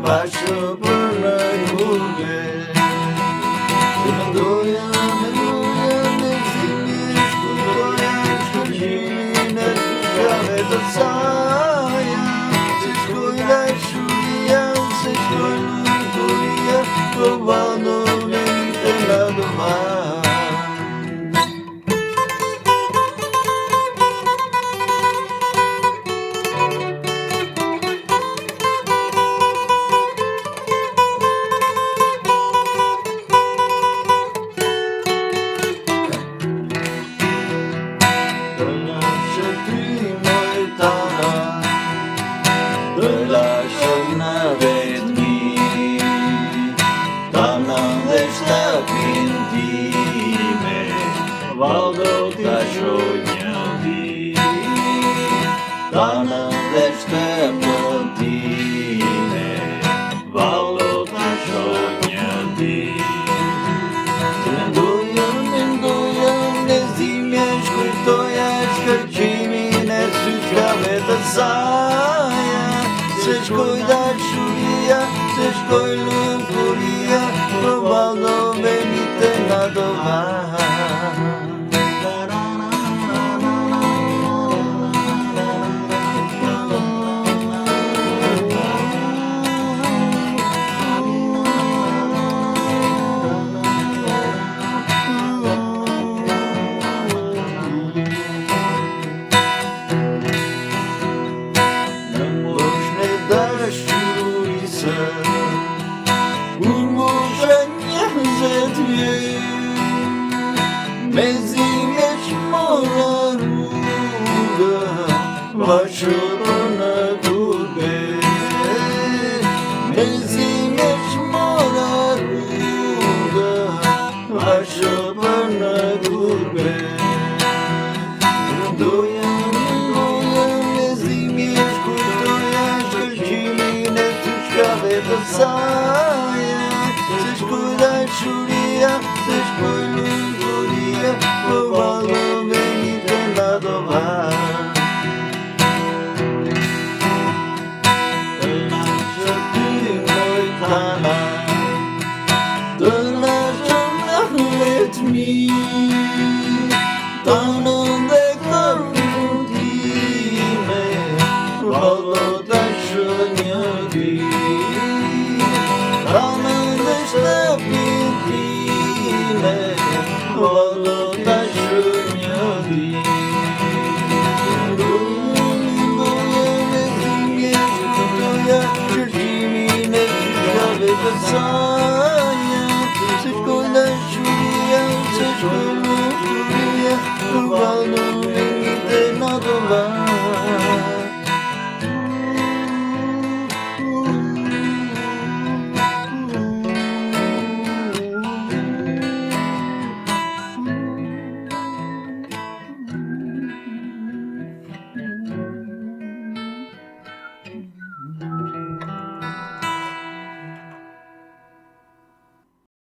bashkë për në kurbe. Se mendoja me zimi shkujtoja shkëlqimin e syqave të saja. Se shkoj dashuria, se shkoj lumturia, po vado venite la domani. Të lashëm në vetë mi, tanën dhe shtapin time, valdo të shoj një di. Tanën dhe shtapin time, valdo të shoj një di. Se mendoja në zimje, shkujtoja shkëlqimin e syqave të saja. Se shkoj dashuria, se shkoj lumturia, po valdo venite na domani. Me zime që mora rrugë, bashkë për në kurbe. Me zime që mora rrugë, bashkë për në kurbe. Mendoja me zime shkujtoja shkëlqimin e syqave të saja. Se shkoj dashuria, se shkoj lumturia, po valdo venite na domani. Të lashëm ty moj tana, të lashëm në vetë mi, tanën dhe kërkën time, valdo të shoj një di. Tanën dhe shtapin time, valdo të shoj një di. Mendoja me zimje shkujtoja shkëlqimin e syqave të saja. Se shkoj dashuria, se shkoj lumturia, po valdo venite na domani.